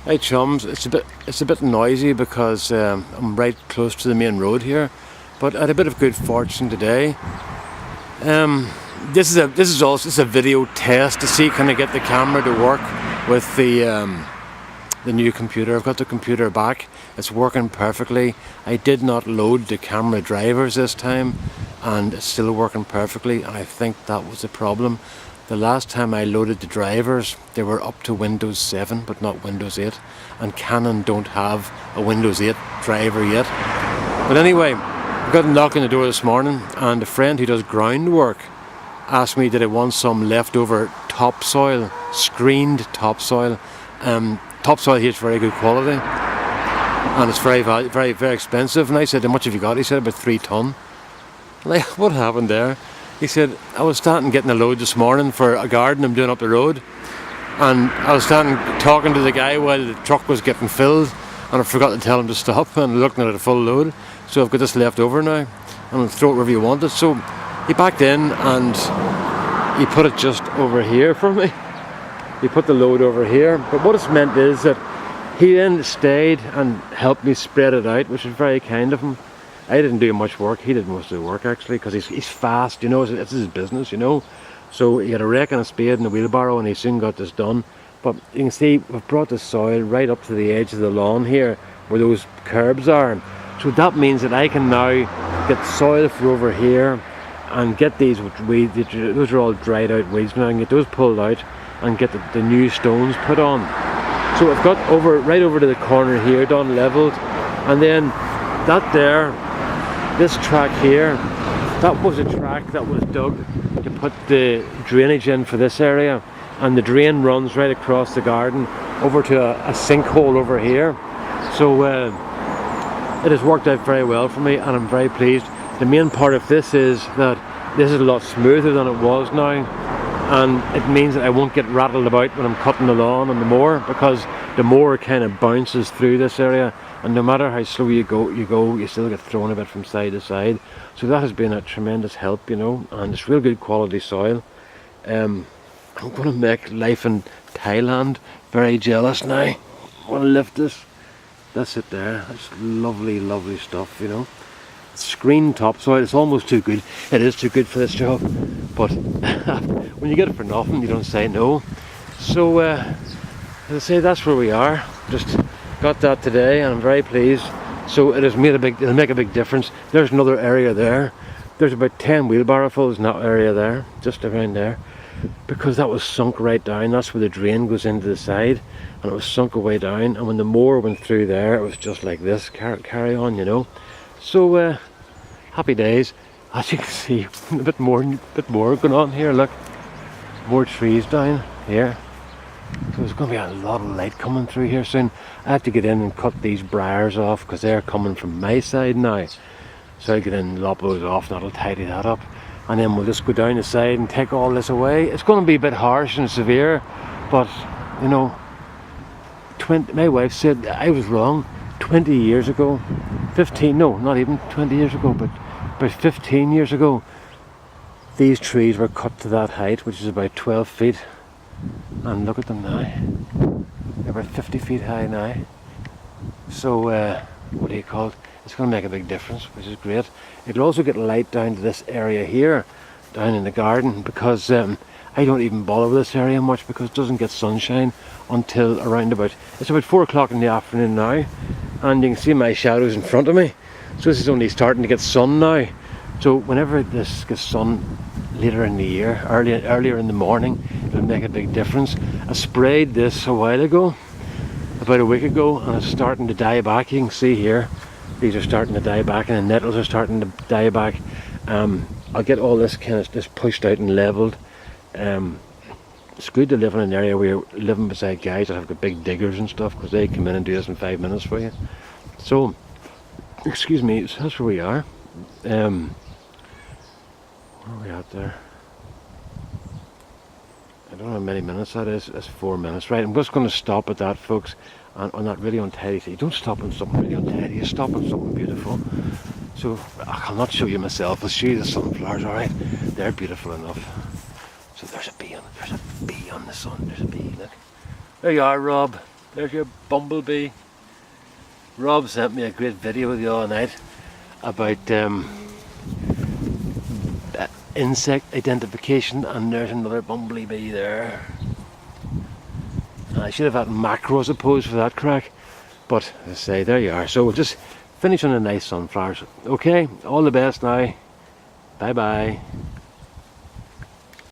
Hey chums, it's a bit noisy because I'm right close to the main road here, but I had a bit of good fortune today. This is also a video test to see can I get the camera to work with the new computer. I've got the computer back. It's working perfectly. I did not load the camera drivers this time, and it's still working perfectly. And I think that was the problem. The last time I loaded the drivers, they were up to Windows 7, but not Windows 8. And Canon don't have a Windows 8 driver yet. But anyway, I got a knock on the door this morning, and a friend who does groundwork asked me did I want some leftover topsoil, screened topsoil. Topsoil here is very good quality, and it's very expensive. And I said, how much have you got? He said, about 3 ton. Like, what happened there? He said, I was starting getting a load this morning for a garden I'm doing up the road, and I was starting talking to the guy while the truck was getting filled, and I forgot to tell him to stop, and looking at a full load. So I've got this left over now, and I'll throw it wherever you want it. So he backed in and he put it just over here for me. He put the load over here, but what it's meant is that he then stayed and helped me spread it out, which is very kind of him. I didn't do much work, he did most of the work actually, because he's fast, you know, it's his business, you know. So he had a rake and a spade and a wheelbarrow, and he soon got this done. But you can see we've brought the soil right up to the edge of the lawn here, where those curbs are. So that means that I can now get soil from over here and get these weeds, those are all dried out weeds now, and get those pulled out and get the new stones put on. So I've got right over to the corner here done, levelled, and then that there, this track here, that was a track that was dug to put the drainage in for this area, and the drain runs right across the garden over to a sinkhole over here. So it has worked out very well for me, and I'm very pleased. The main part of this is that this is a lot smoother than it was now, and it means that I won't get rattled about when I'm cutting the lawn and the mower, because the mower kind of bounces through this area, and no matter how slow you go, you still get thrown a bit from side to side. So that has been a tremendous help, you know, and it's real good quality soil. I'm going to make life in Thailand very jealous now. I want to lift this. That's it there. That's lovely, lovely stuff, you know. Screen topsoil, it's almost too good. It is too good for this job, but when you get it for nothing, you don't say no. So as I say, that's where we are. Just got that today, and I'm very pleased. So it'll make a big difference. There's another area there. There's about 10 wheelbarrowfuls in that area there, just around there, because that was sunk right down. That's where the drain goes into the side, and it was sunk away down. And when the mower went through there, it was just like this. Carry on, you know. So happy days. As you can see, a bit more going on here. Look, more trees down here. So there's going to be a lot of light coming through here soon. I have to get in and cut these briars off because they're coming from my side now. So I'll get in and lop those off, and that'll tidy that up. And then we'll just go down the side and take all this away. It's going to be a bit harsh and severe, but you know, my wife said I was wrong. 20 years ago, 15, no, not even 20 years ago, but about 15 years ago, these trees were cut to that height, which is about 12 feet. And look at them now. They're about 50 feet high now. So, what do you call it? It's going to make a big difference, which is great. It'll also get light down to this area here, down in the garden, because I don't even bother with this area much, because it doesn't get sunshine until around it's about 4 o'clock in the afternoon now, and you can see my shadows in front of me. So this is only starting to get sun now. So whenever this gets sun later in the year, earlier in the morning, it'll make a big difference. I sprayed this a while ago, about a week ago, and it's starting to die back. You can see here, these are starting to die back, and the nettles are starting to die back. I'll get all this kind of just pushed out and levelled. It's good to live in an area where you're living beside guys that have got big diggers and stuff, because they come in and do this in 5 minutes for you. So, excuse me, so that's where we are. Where are we at there? I don't know how many minutes that is. It's 4 minutes. Right, I'm just going to stop at that, folks, on that really untidy thing. You don't stop on something really untidy, you stop on something beautiful. So, I'll not show you myself. I'll show you the sunflowers, alright? They're beautiful enough. So there's a bee on the sun. There's a bee, look. There you are, Rob. There's your bumblebee. Rob sent me a great video the other night about insect identification, and there's another bumblebee there. I should have had macro, I suppose, for that crack, but as I say, there you are. So we'll just finish on a nice sunflowers. Okay, all the best now. Bye bye.